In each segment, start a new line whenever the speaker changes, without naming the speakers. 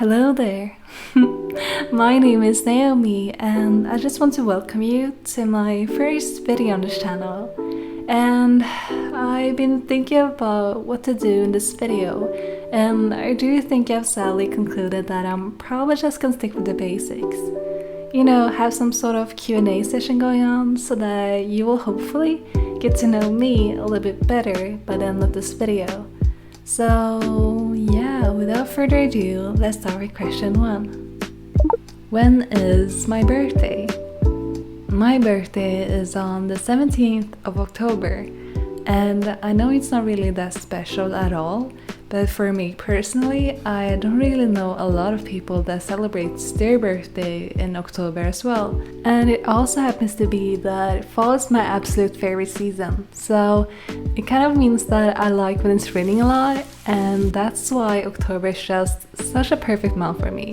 Hello there. My name is Naomi and I just want to welcome you to my first video on this channel. And I've been thinking about what to do in this video, and I do think I've sadly concluded that I'm probably just gonna stick with the basics. You know, have some sort of Q&A session going on so that you will hopefully get to know me a little bit better by the end of this video. So yeah, without further ado, let's start with question 1. When is my birthday? My birthday is on the 17th of October, and I know it's not really that special at all, but for me personally, I don't really know a lot of people that celebrates their birthday in October as well. And it also happens to be that fall is my absolute favorite season, so it kind of means that I like when it's raining a lot, and that's why October is just such a perfect month for me.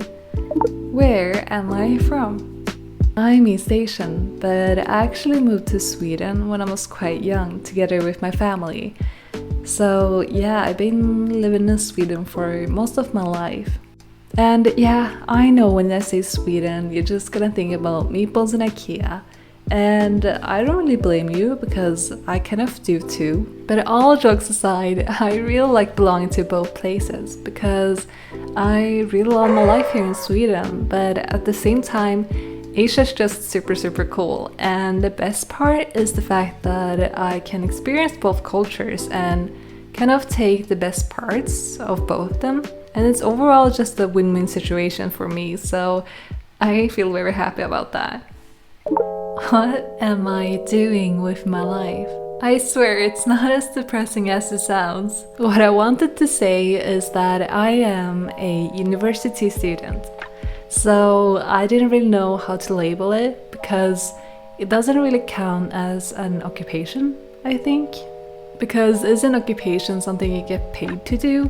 Where am I from? I'm East Asian, but I actually moved to Sweden when I was quite young together with my family. So yeah, I've been living in Sweden for most of my life. And yeah, I know when I say Sweden, you're just gonna think about meatballs and IKEA. And I don't really blame you, because I kind of do too. But all jokes aside, I really like belonging to both places, because I really love my life here in Sweden, but at the same time, Asia's just super cool, and the best part is the fact that I can experience both cultures and kind of take the best parts of both of them, and it's overall just a win-win situation for me, so I feel very happy about that. What am I doing with my life? I swear it's not as depressing as it sounds. What I wanted to say is that I am a university student. So I didn't really know how to label it, because it doesn't really count as an occupation, I think. Because is an occupation something you get paid to do?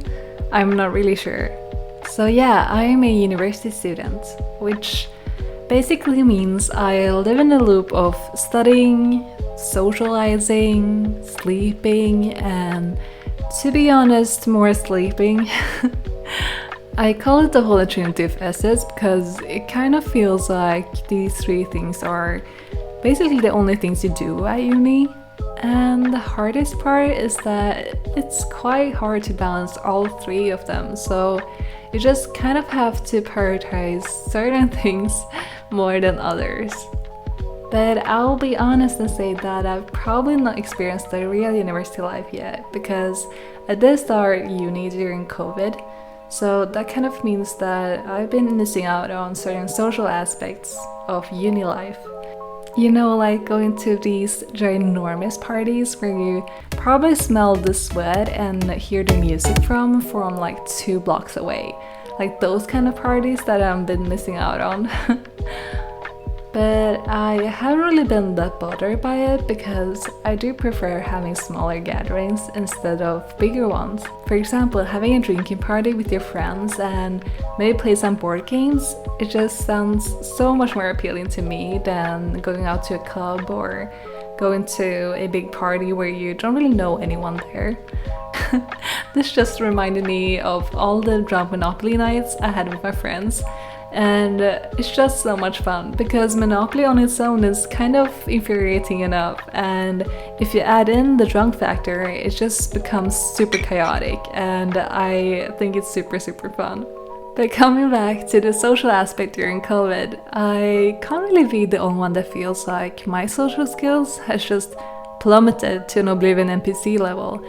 I'm not really sure. So yeah, I am a university student, which basically means I live in a loop of studying, socializing, sleeping, and to be honest, more sleeping. I call it the Holy Trinity of S's because it kind of feels like these three things are basically the only things you do at uni. And the hardest part is that it's quite hard to balance all three of them, so you just kind of have to prioritize certain things more than others. But I'll be honest and say that I've probably not experienced the real university life yet, because I did start uni during COVID. So that kind of means that I've been missing out on certain social aspects of uni life. You know, like going to these ginormous parties where you probably smell the sweat and hear the music from like 2 blocks away. Like those kind of parties that I've been missing out on. But I haven't really been that bothered by it, because I do prefer having smaller gatherings instead of bigger ones. For example, having a drinking party with your friends and maybe play some board games, it just sounds so much more appealing to me than going out to a club or going to a big party where you don't really know anyone there. This just reminded me of all the drunk Monopoly nights I had with my friends. And it's just so much fun, because Monopoly on its own is kind of infuriating enough, and if you add in the drunk factor, it just becomes super chaotic, and I think it's super fun. But coming back to the social aspect during COVID, I can't really be the only one that feels like my social skills has just plummeted to an Oblivion NPC level.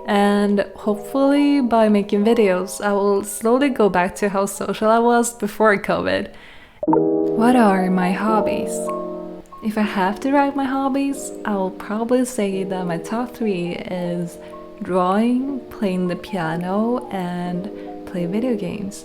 And hopefully by making videos, I will slowly go back to how social I was before COVID. What are my hobbies? If I have to rank my hobbies, I will probably say that my top 3 is drawing, playing the piano, and play video games.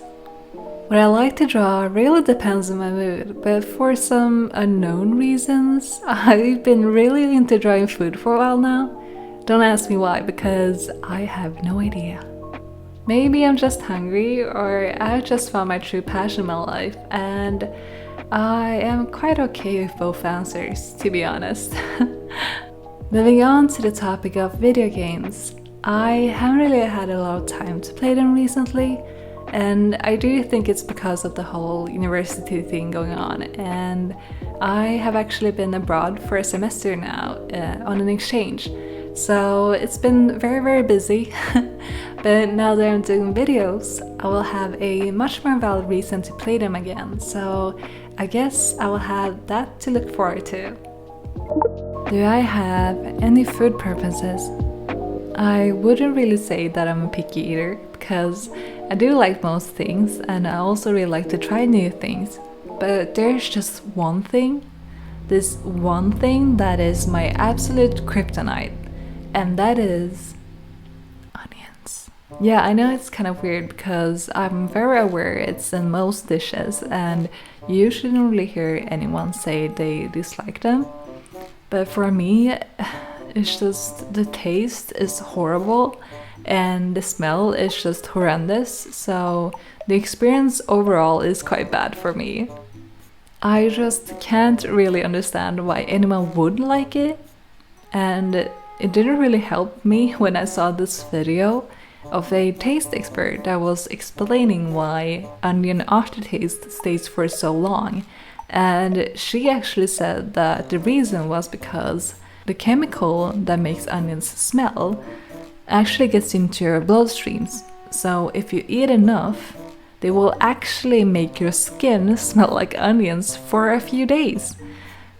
What I like to draw really depends on my mood, but for some unknown reasons, I've been really into drawing food for a while now. Don't ask me why, because I have no idea. Maybe I'm just hungry, or I've just found my true passion in my life, and I am quite okay with both answers, to be honest. Moving on to the topic of video games, I haven't really had a lot of time to play them recently, And I do think it's because of the whole university thing going on. And I have actually been abroad for a semester now on an exchange. So it's been very, very busy. But now that I'm doing videos, I will have a much more valid reason to play them again. So I guess I will have that to look forward to. Do I have any food preferences? I wouldn't really say that I'm a picky eater, because I do like most things and I also really like to try new things. But there's just one thing, this one thing that is my absolute kryptonite, and that is onions. Yeah, I know it's kind of weird because I'm very aware it's in most dishes and you usually don't really hear anyone say they dislike them. But for me, it's just the taste is horrible and the smell is just horrendous, so the experience overall is quite bad for me. I just can't really understand why anyone would like it, and it didn't really help me when I saw this video of a taste expert that was explaining why onion aftertaste stays for so long, and she actually said that the reason was because the chemical that makes onions smell actually gets into your bloodstreams. So if you eat enough, they will actually make your skin smell like onions for a few days.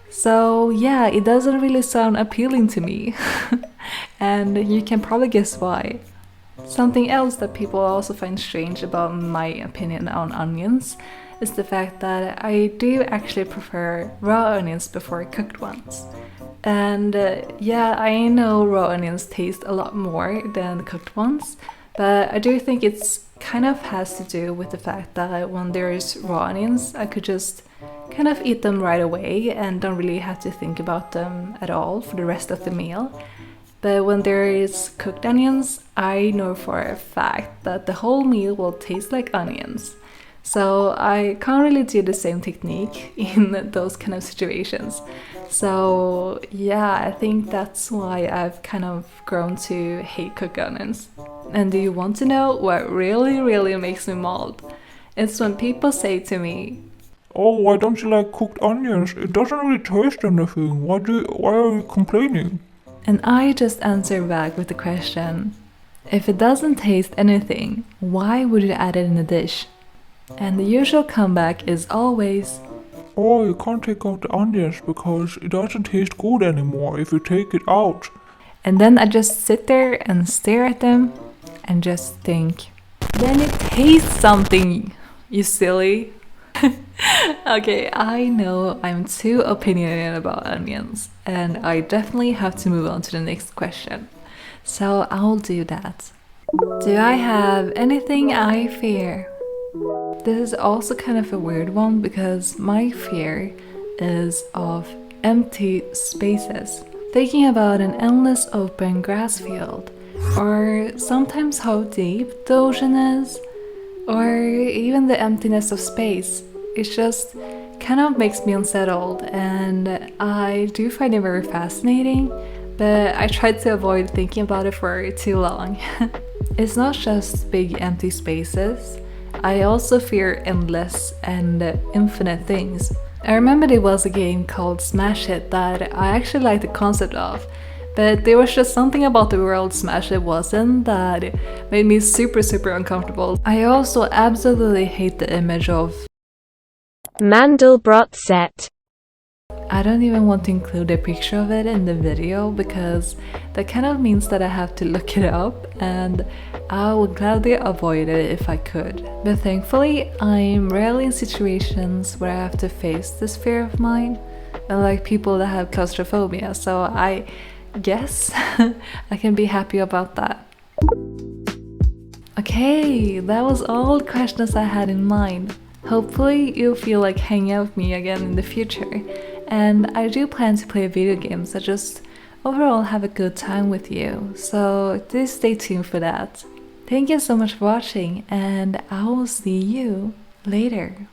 So yeah, it doesn't really sound appealing to me. And you can probably guess why. Something else that people also find strange about my opinion on onions is the fact that I do actually prefer raw onions before cooked ones. And yeah, I know raw onions taste a lot more than cooked ones, but I do think it's kind of has to do with the fact that when there's raw onions, I could just kind of eat them right away and don't really have to think about them at all for the rest of the meal. But when there is cooked onions, I know for a fact that the whole meal will taste like onions. So I can't really do the same technique in those kind of situations. So yeah, I think that's why I've kind of grown to hate cooked onions. And do you want to know what really makes me mad? It's when people say to me,
"Oh, why don't you like cooked onions? It doesn't really taste anything. Why are you complaining?"
And I just answer back with the question, if it doesn't taste anything, why would you add it in a dish? And the usual comeback is always,
"Oh, you can't take out the onions because it doesn't taste good anymore if you take it out."
and then I just sit there and stare at them and just think, then it tastes something, you silly. Okay, I know I'm too opinionated about onions, and I definitely have to move on to the next question. So I'll do that. Do I have anything I fear? This is also kind of a weird one because my fear is of empty spaces. Thinking about an endless open grass field, or sometimes how deep the ocean is, or even the emptiness of space. It just kind of makes me unsettled, and I do find it very fascinating, but I try to avoid thinking about it for too long. It's not just big empty spaces. I also fear endless and infinite things. I remember there was a game called Smash It that I actually liked the concept of, but there was just something about the world Smash It wasn't that made me super uncomfortable. I also absolutely hate the image of
Mandelbrot set.
I don't even want to include a picture of it in the video because that kind of means that I have to look it up, and I would gladly avoid it if I could. But thankfully, I'm rarely in situations where I have to face this fear of mine, unlike people that have claustrophobia, so I guess I can be happy about that. Okay, that was all the questions I had in mind. Hopefully you'll feel like hanging out with me again in the future. And I do plan to play video games that just overall have a good time with you, so do stay tuned for that. Thank you so much for watching, and I will see you later.